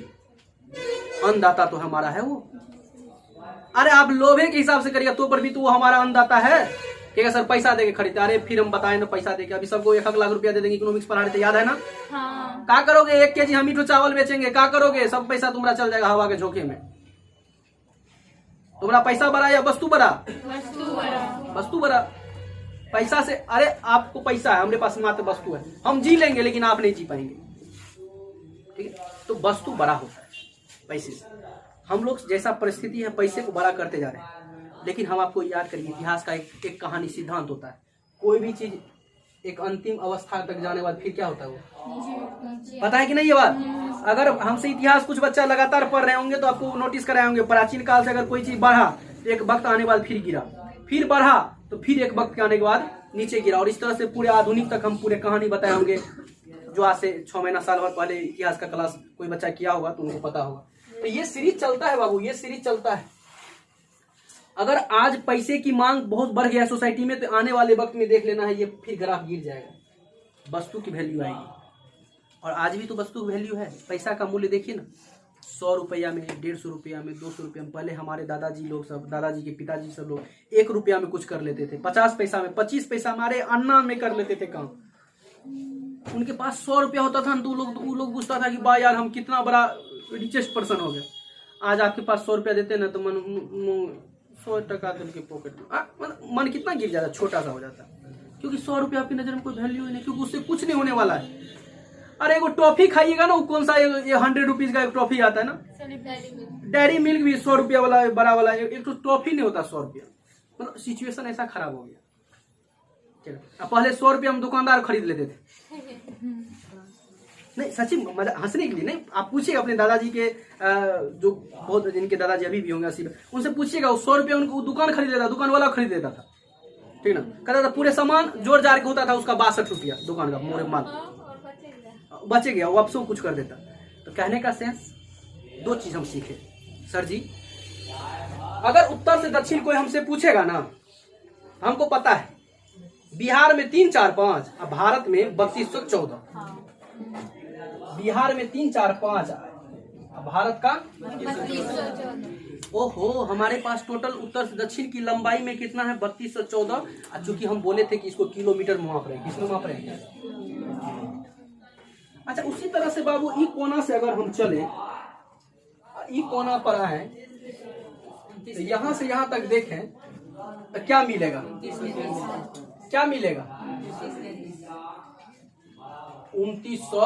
अन्नदाता तो हमारा है वो। अरे आप लोभे के हिसाब से करिए तो पर भी तो वो हमारा अन्नदाता है। ठीक है सर पैसा देके खरीदते, अरे फिर हम बताएं ना पैसा देके, अभी सबको 1 लाख रुपया दे देंगे, इकोनॉमिक्स पढ़ा रहे थे, याद है ना? हाँ। क्या करोगे? 1 केजी हम मीठो चावल बेचेंगे, क्या करोगे? सब पैसा तुम्हारा चल जाएगा हवा के झोंके में। तुम्हारा पैसा बड़ा या वस्तु बड़ा? वस्तु बड़ा। पैसा से, अरे आपको पैसा है, हमारे पास मात्र वस्तु है, हम जी लेंगे लेकिन आप नहीं जी पाएंगे, ठीक है। तो वस्तु बड़ा होता है पैसे से। हम लोग जैसा परिस्थिति है पैसे को बड़ा करते जा रहे हैं, लेकिन हम आपको याद करिए इतिहास का एक कहानी सिद्धांत होता है, कोई भी चीज एक अंतिम अवस्था तक जाने बाद फिर क्या होता है वो पता है कि नहीं ये बात? अगर हमसे इतिहास कुछ बच्चा लगातार पढ़ रहे होंगे तो आपको नोटिस कराए होंगे, प्राचीन काल से अगर कोई चीज बढ़ा तो एक वक्त आने के बाद फिर गिरा, फिर बढ़ा तो फिर एक वक्त आने के बाद नीचे गिरा, और इस तरह से पूरे आधुनिक तक हम पूरे कहानी बताए होंगे। जो आज से 6 महीना साल भर पहले इतिहास का क्लास कोई बच्चा किया होगा तो उनको पता होगा। तो ये सीरीज चलता है बाबू, ये सीरीज चलता है। अगर आज पैसे की मांग बहुत बढ़ गया सोसाइटी में तो आने वाले वक्त में देख लेना है ये फिर ग्राफ गिर जाएगा, वस्तु की वैल्यू आएगी। और आज भी तो वस्तु की वैल्यू है, पैसा का मूल्य देखिए ना, 100 रुपया में, 150 रुपया में, 200 रुपया में। पहले हमारे दादाजी लोग सब, दादाजी के पिताजी सब लोग 1 रुपया में कुछ कर लेते थे, 50 पैसा में, 25 पैसा हमारे अन्ना में कर लेते थे काम। उनके पास 100 रुपया होता था तो वो लोग पूछता था कि बा यार हम कितना बड़ा रिचेस्ट पर्सन हो गया। आज आपके पास 100 रुपया देते ना तो मन 100 टका दिल के पॉकेट में मन कितना गिर जाता, छोटा सा हो जाता, क्योंकि 100 रुपया आपकी नजर में कोई वैल्यू ही नहीं, क्योंकि उससे कुछ नहीं होने वाला है। अरे एगो टॉफी खाइएगा ना, वो कौन सा ये 100 रुपीज का एक टॉफी आता है ना, डेयरी मिल्क भी 100 रुपया वाला बड़ा वाला, एक तो टॉफी नहीं होता 100 रुपया। मतलब सिचुएशन ऐसा खराब हो गया। चलो पहले 100 रुपया हम दुकानदार खरीद लेते थे, नहीं सच्ची हंसने के लिए नहीं, आप पूछिएगा अपने दादाजी के जो बहुत जिनके दादाजी अभी भी होंगे 80, उनसे पूछिएगा, 100 रुपया उनको दुकान खरीद लेता, दुकान वाला खरीद लेता था, ठीक ना, कहता था पूरे सामान जोड़ जाड़ के होता था उसका 62 रुपया दुकान का मोरे माल बचे गया, वो आपसे कुछ कर देता। तो कहने का सेंस 2 चीज हम सीखे सर जी। अगर उत्तर से दक्षिण कोई हमसे पूछेगा ना, हमको पता है बिहार में 3, 4, 5 और भारत में 3214, बिहार में 3, 4, 5 भारत का 3214। ओहो, हमारे पास टोटल उत्तर से दक्षिण की लंबाई में कितना है 3214। चूंकि हम बोले थे कि इसको किलोमीटर में माप रहे हैं, किसमें माप रहे हैं? अच्छा, उसी तरह से बाबू ई कोना से अगर हम चले, ई कोना पर आए तो यहां से यहां तक देखें तो क्या मिलेगा? क्या मिलेगा? 2900।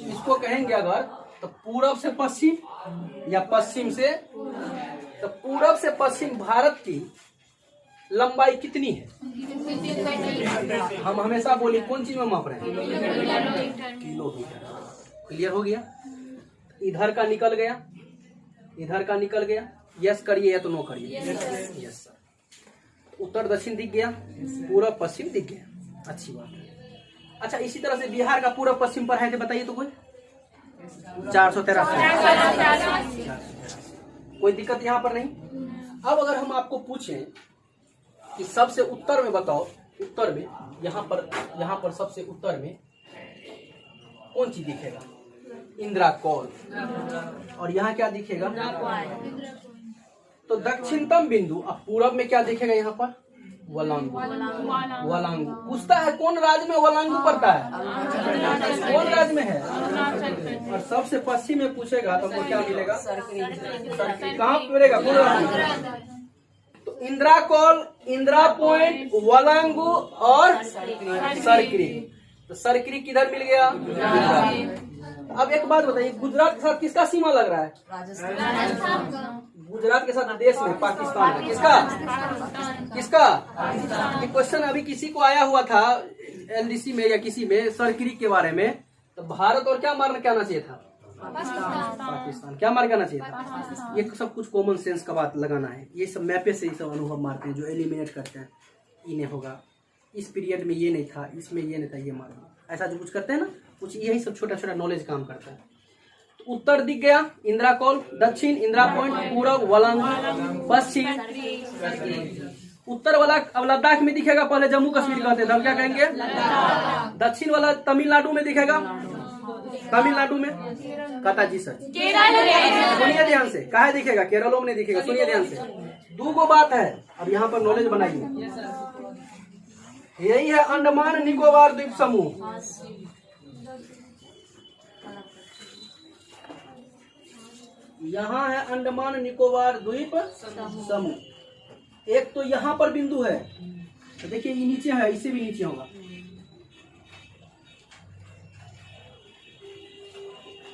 इसको कहेंगे अगर तो पूरब से पश्चिम या पश्चिम से, तो पूरब से पश्चिम भारत की लंबाई कितनी है? हम हमेशा बोली कौन चीज में माप रहे हैं? किलोमीटर। क्लियर हो गया? इधर का निकल गया, इधर का निकल गया। यस करिए या तो नो करिए। Yes sir. उत्तर दक्षिण दिख गया, पूरब पश्चिम दिख गया, अच्छी बात है। अच्छा, इसी तरह से बिहार का पूरब पश्चिम पर है तो बताइए तो कोई 413। कोई दिक्कत यहाँ पर नहीं। अब अगर हम आपको पूछें कि सबसे उत्तर में बताओ, उत्तर में यहाँ पर सबसे उत्तर में कौन चीज दिखेगा? इंदिरा कौल। और यहाँ क्या दिखेगा? तो दक्षिणतम बिंदु। अब पूरब में क्या दिखेगा? यहाँ पर वलांगू। वलांगू पूछता है कौन राज्य में वलांगू पड़ता है? कौन राज्य में है? और सबसे पश्चिम में पूछेगा तो हमको क्या मिलेगा? कहाँ मिलेगा? कौन राज्य? तो इंदिरा कौल, इंदिरा पॉइंट, वलांगू और सरकरी। तो सरकरी किधर मिल गया? अब एक बात बताइए, गुजरात के साथ किसका सीमा लग रहा है? राजस्थान। गुजरात के साथ देश में पाकिस्तान है। किसका? ये क्वेश्चन अभी किसी को आया हुआ था एलडीसी में या किसी में सरकरी के बारे में, तो भारत और क्या मार्क आना चाहिए था? पाकिस्तान। क्या मार्क आना चाहिए था? ये सब कुछ कॉमन सेंस का बात लगाना है। ये सब मैपे से ही सब अनुभव मारते हैं, जो एलिमिनेट करते हैं। इन्हें होगा इस पीरियड में ये नहीं था, इसमें ये नहीं था, ये मार्क, ऐसा जो कुछ करते हैं ना, कुछ यही सब छोटा छोटा नॉलेज काम करता है। तो उत्तर दिख गया इंदिरा कौल, दक्षिण इंदिरा पॉइंट, पूरब वलांगू, पश्चिम। उत्तर वाला अब लद्दाख में दिखेगा, पहले जम्मू कश्मीर कहते थे, अब क्या कहेंगे? दक्षिण वाला तमिलनाडु में दिखेगा, तमिलनाडु में कहता जी सर। सुनिए ध्यान से, कहा दिखेगा? केरलों में नहीं दिखेगा। सुनिए ध्यान से, 2 गो बात है, अब यहाँ पर नॉलेज बनाइए। यही है अंडमान निकोबार द्वीप समूह। यहाँ है अंडमान निकोबार द्वीप समूह। एक तो यहाँ पर बिंदु है, तो देखिए ये नीचे है, इससे भी नीचे होगा।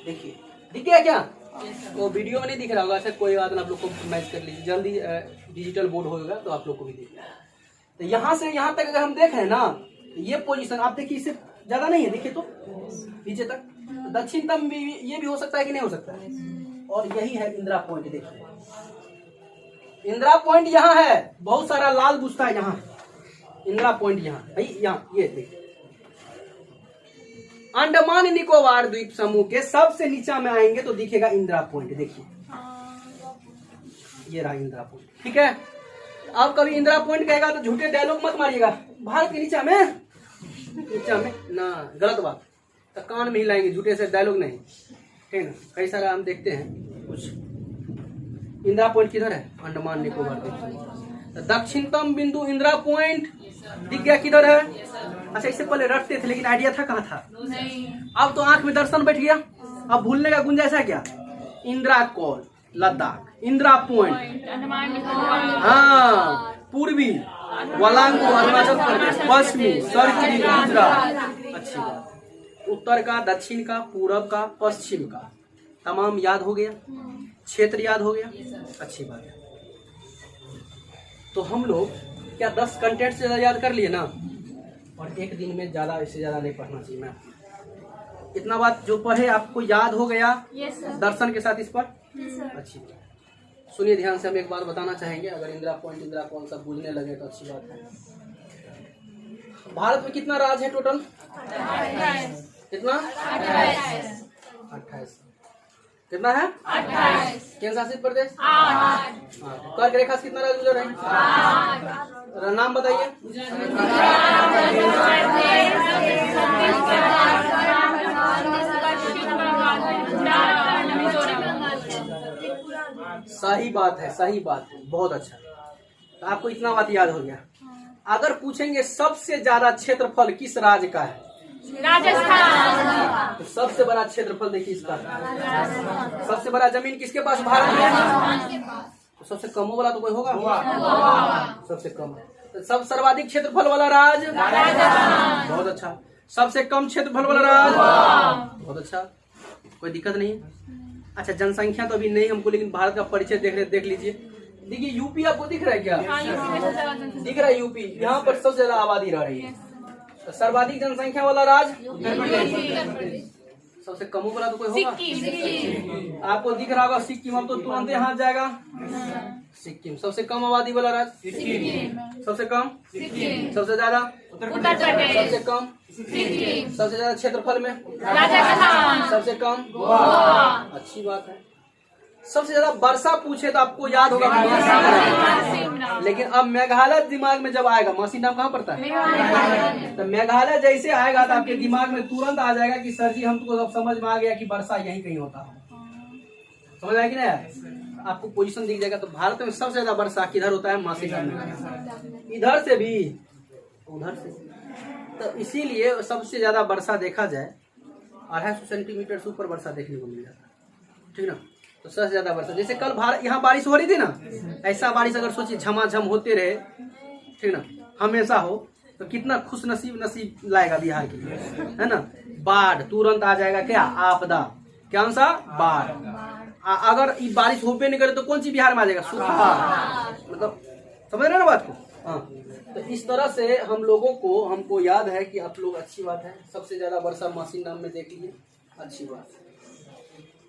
देखिए दिख गया क्या? तो वीडियो में नहीं दिख रहा होगा, अच्छा कोई बात नहीं, आप लोग को मैच कर लीजिए, जल्दी डिजिटल बोर्ड होगा तो आप लोग को भी दिखेगा। तो यहाँ से यहाँ तक अगर हम देख रहे हैं ना, ये पोजीशन आप देखिए, इससे ज्यादा नहीं है, देखिए तो नीचे तक। दक्षिणतम भी ये भी हो सकता है कि नहीं हो सकता है। और यही है इंदिरा पॉइंट। देखिए इंदिरा पॉइंट यहाँ है, बहुत सारा लाल बुझता है यहाँ। इंदिरा पॉइंट यहाँ भाई, यहाँ ये देखिए अंडमान निकोबार द्वीप समूह के सबसे नीचा में आएंगे तो दिखेगा इंदिरा पॉइंट। देखिए ये रहा इंदिरा पॉइंट, ठीक है। आप कभी इंदिरा पॉइंट कहेगा तो झूठे डायलॉग मत मारिएगा, भारत के नीचा में ना, गलत बात। तो कान में हिलाएंगे, झूठे से डायलॉग नहीं, ठीक है ना। कई सारा हम देखते हैं कुछ। इंदिरा पॉइंट किधर है? अंडमान निकोबार द्वीप समूह। दक्षिणतम बिंदु इंदिरा पॉइंट दिख गया किधर है? अच्छा इससे पहले रटते थे लेकिन आइडिया था कहाँ था? नहीं। अब तो आंख में दर्शन बैठ गया, अब भूलने का गुंजाइश है क्या? इंदिरा कॉल लद्दाख, इंदिरा पॉइंट हाँ, पूर्वी वलांगो अरुणाचल प्रदेश, पश्चिमी सर्किल गुजरात। अच्छी बात। उत्तर का, दक्षिण का, पूरब का, पश्चिम का तमाम याद हो गया, क्षेत्र याद हो गया। अच्छी बात है। तो हम लोग क्या 10 कंटेंट से ज्यादा याद कर लिए ना? और एक दिन में ज्यादा, इससे ज्यादा नहीं पढ़ना चाहिए। मैं इतना बात जो पढ़े आपको याद हो गया दर्शन के साथ इस पर। अच्छी बात। सुनिए ध्यान से, हम एक बात बताना चाहेंगे। अगर इंदिरा पॉइंट, इंदिरा कौन सा बूझने लगे तो अच्छी बात है। भारत में कितना राज्य है टोटल? कितना? 28। कितना है? 28। केंद्र शासित प्रदेश 8। कर्क रेखा से कितना राज्य गुजर रहे हैं? नाम बताइए। सही बात है, सही बात है, बहुत अच्छा। तो आपको इतना बात याद हो गया। अगर पूछेंगे सबसे ज्यादा क्षेत्रफल किस राज्य का है? राजस्थान। तो सबसे बड़ा क्षेत्रफल देखिए इसका। सबसे बड़ा जमीन किसके पास? भारत में। तो सबसे कम वाला तो कोई होगा? सबसे कम। तो सब सर्वाधिक क्षेत्रफल वाला राज्य बहुत अच्छा। सबसे कम क्षेत्रफल वाला राज्य बहुत अच्छा, कोई दिक्कत नहीं। अच्छा जनसंख्या तो अभी नहीं हमको, लेकिन भारत का परिचय देख लीजिए। देखिए यूपी आपको दिख रहा है क्या? दिख रहा है यूपी, यहाँ पर सबसे ज्यादा आबादी रह रही है। तो सर्वाधिक जनसंख्या वाला राज्य उत्तर प्रदेश। सबसे कम वाला तो कोई होगा? आपको दिख रहा होगा सिक्किम, अब तो तुरंत यहाँ जाएगा सिक्किम। सबसे कम आबादी वाला राज्य सबसे कम, सबसे ज्यादा उत्तर प्रदेश, सबसे कम, सबसे ज्यादा क्षेत्रफल में राजस्थान, सबसे कम गोवा। अच्छी बात है। सबसे ज्यादा वर्षा पूछे तो आपको याद होगा मासी, लेकिन अब मेघालय दिमाग में जब आएगा, मासी नाम कहाँ पड़ता है? तो मेघालय जैसे आएगा तो आपके दिमाग में तुरंत आ जाएगा कि सर जी हमको अब समझ में आ गया कि वर्षा यहीं कहीं होता है। समझ आया कि नहीं? आपको पोजीशन दिख जाएगा। तो भारत में सबसे ज्यादा वर्षा किधर होता है? मासी में। इधर से भी, उधर से। तो इसीलिए सबसे ज्यादा वर्षा देखा जाए 250 सेंटीमीटर से ऊपर वर्षा देखने को मिल जाता है, ठीक ना। तो सबसे ज्यादा वर्षा, जैसे कल यहाँ बारिश हो रही थी ना, ऐसा बारिश अगर सोचिए झमाझम होते रहे, ठीक ना, हमेशा हो, तो कितना खुश नसीब लाएगा बिहार के लिए, है ना। बाढ़ तुरंत आ जाएगा। क्या? आपदा। क्या सा? बाढ़। अगर ये बारिश होपे नहीं करे तो कौन सी बिहार में आ जाएगा? सूखा। मतलब समझ रहे ना बात को? हाँ। तो इस तरह से हम लोगों को, हमको याद है कि आप लोग, अच्छी बात है, सबसे ज्यादा वर्षा मासी नाम में देख लीजिए। अच्छी बात।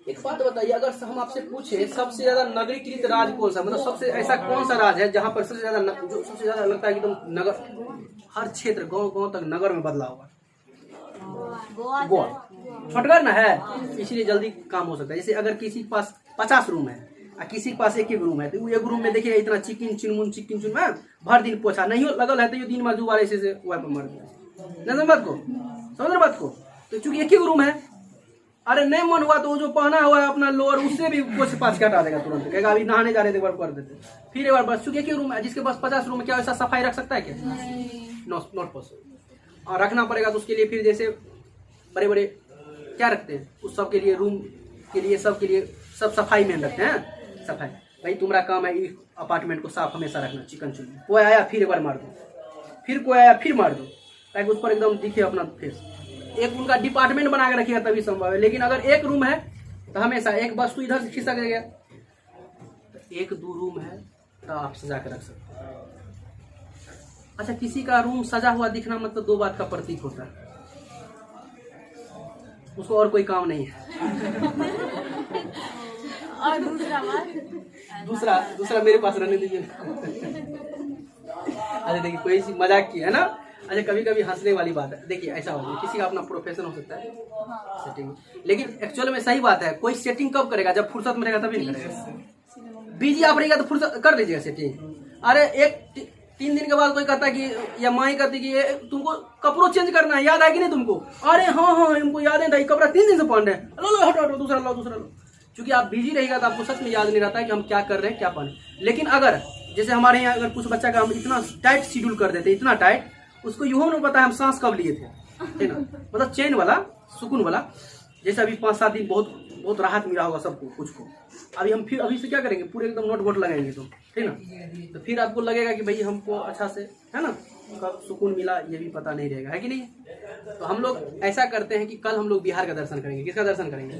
एक बात बताइए, अगर हम आपसे पूछे सबसे ज्यादा नगरीकृत राज्य कौन सा, मतलब सबसे ऐसा कौन सा राज्य है जहाँ पर सबसे ज्यादा, जो सबसे ज्यादा लगता है कि एकदम नगर, हर क्षेत्र गांव तक नगर में बदलाव हुआ? गोवा। छोटगर ना है, इसलिए जल्दी काम हो सकता है। जैसे अगर किसी के पास 50 रूम है और किसी के पास एक रूम है, तो एक रूम में देखिए इतना चिकन चुनमुन में भर दिन पोछा नहीं लगल है, तो ये दिन में जुबार ऐसे से वह पर मर गया। नहीं बात को, समझ बात को। तो चूंकि एक ही रूम है, अरे नहीं मन हुआ तो जो पहना हुआ है अपना लोअर, उससे भी पोछ पाछ के हटा देगा तुरंत, कहेगा अभी नहाने जा रहे थे एक बार कर देते, फिर एक बार बस। चूंकि एक ही रूम है, जिसके पास 50 रूम है, क्या ऐसा सफाई रख सकता है क्या? Not possible. और रखना पड़ेगा तो उसके लिए फिर जैसे बड़े बड़े क्या रखते हैं, उस सब के लिए, रूम के लिए, सब के लिए सब सफाई में रखते हैं। सफाई भाई तुम्हारा काम है, अपार्टमेंट को साफ हमेशा रखना, चिकन चुन। कोई आया फिर एक बार मार दो, फिर कोई आया फिर मार दो, ताकि उस पर एकदम दिखे अपना फेस। एक उनका डिपार्टमेंट बना के रखिएगा तभी संभव है। लेकिन अगर एक रूम है तो हमेशा एक वस्तु इधर से खिसक गया, तो 1-2 रूम है तो आप सजा के रख सकते हैं। अच्छा, किसी का रूम सजा हुआ दिखना मतलब दो बात का प्रतीक होता है, उसको और कोई काम नहीं है। और दूसरा बात, दूसरा मेरे पास रहने दीजिए। अरे देखिए, कोई सी मजाक की है ना। अच्छा, कभी कभी हंसने वाली बात है। देखिए ऐसा हो, किसी का अपना प्रोफेशन हो सकता है सेटिंग, लेकिन एक्चुअल में सही बात है, कोई सेटिंग कब करेगा, जब फुर्सत में रहेगा तभी करेगा। बिजी आप रहेगा तो फुर्सत कर लीजिएगा सेटिंग। अरे 3 दिन के बाद कोई कहता है कि, या माई कहती कि तुमको कपड़ों चेंज करना है, याद है कि नहीं तुमको? अरे हाँ हमको याद है, कपड़ा 3 दिन से पहन रहे हैं, लो हटो दूसरा लो। क्योंकि आप बिजी रहेगा तो आपको सच में याद नहीं रहता है कि हम क्या कर रहे हैं, क्या पहने। लेकिन अगर जैसे हमारे यहाँ अगर कुछ बच्चा का हम इतना टाइट शेड्यूल कर देते, इतना टाइट, उसको यूँ नहीं पता है हम सांस कब लिए थे, है ना। मतलब चैन वाला, सुकून वाला। जैसे अभी 5-7 दिन बहुत राहत मिला होगा सबको, कुछ को। अभी से क्या करेंगे, पूरे एकदम नोट बोट लगाएंगे तो, है ना। तो फिर आपको लगेगा कि भाई हमको अच्छा से, है ना, कब सुकून मिला ये भी पता नहीं रहेगा, है कि नहीं। तो हम लोग ऐसा करते हैं कि कल हम लोग बिहार का दर्शन करेंगे। किसका दर्शन करेंगे?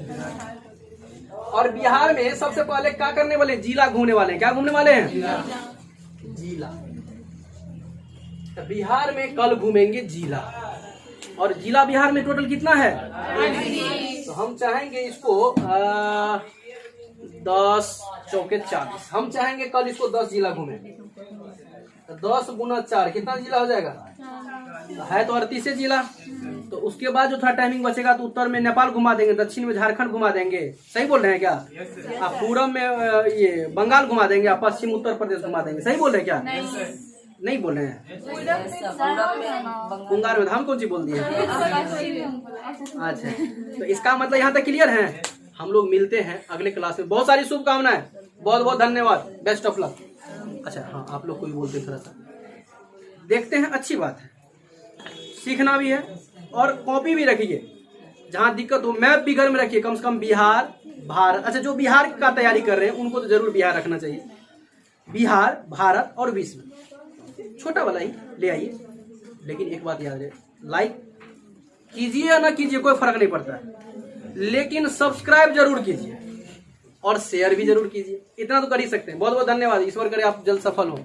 और बिहार में सबसे पहले क्या करने वाले? जिला घूमने वाले हैं। क्या घूमने वाले हैं? जिला। तो बिहार में कल घूमेंगे जिला। और जिला बिहार में टोटल कितना है? तो हम चाहेंगे इसको 10 चौके 40। हम चाहेंगे कल इसको 10 जिला घूमे। तो 10 गुना 4 कितना जिला हो जाएगा? है तो 38 जिला। तो उसके बाद जो थोड़ा टाइमिंग बचेगा तो उत्तर में नेपाल घुमा देंगे, दक्षिण में झारखंड घुमा देंगे। सही बोल रहे हैं क्या? आप पूरब में ये बंगाल घुमा देंगे, आप पश्चिम उत्तर प्रदेश घुमा देंगे। सही बोल रहे हैं क्या? नहीं बोल रहे हैं। बंगाल में हम कौन सी बोल दिए? अच्छा, तो इसका मतलब यहाँ तक क्लियर है। हम लोग मिलते हैं अगले क्लास में। बहुत सारी शुभकामनाएं, बहुत बहुत धन्यवाद, बेस्ट ऑफ लक। अच्छा हाँ, आप लोग को भी बोलते हैं, थोड़ा सा देखते हैं। अच्छी बात है, सीखना भी है और कॉपी भी रखिए। जहाँ दिक्कत हो मैप भी घर में रखिए, कम से कम बिहार, भारत। अच्छा, जो बिहार का तैयारी कर रहे हैं उनको तो जरूर बिहार रखना चाहिए। बिहार, भारत और विश्व, छोटा वाला ही ले आइए। लेकिन एक बात याद रहे, लाइक कीजिए या ना कीजिए कोई फर्क नहीं पड़ता है, लेकिन सब्सक्राइब जरूर कीजिए और शेयर भी जरूर कीजिए। इतना तो कर ही सकते हैं। बहुत बहुत धन्यवाद। ईश्वर करे आप जल्द सफल हो।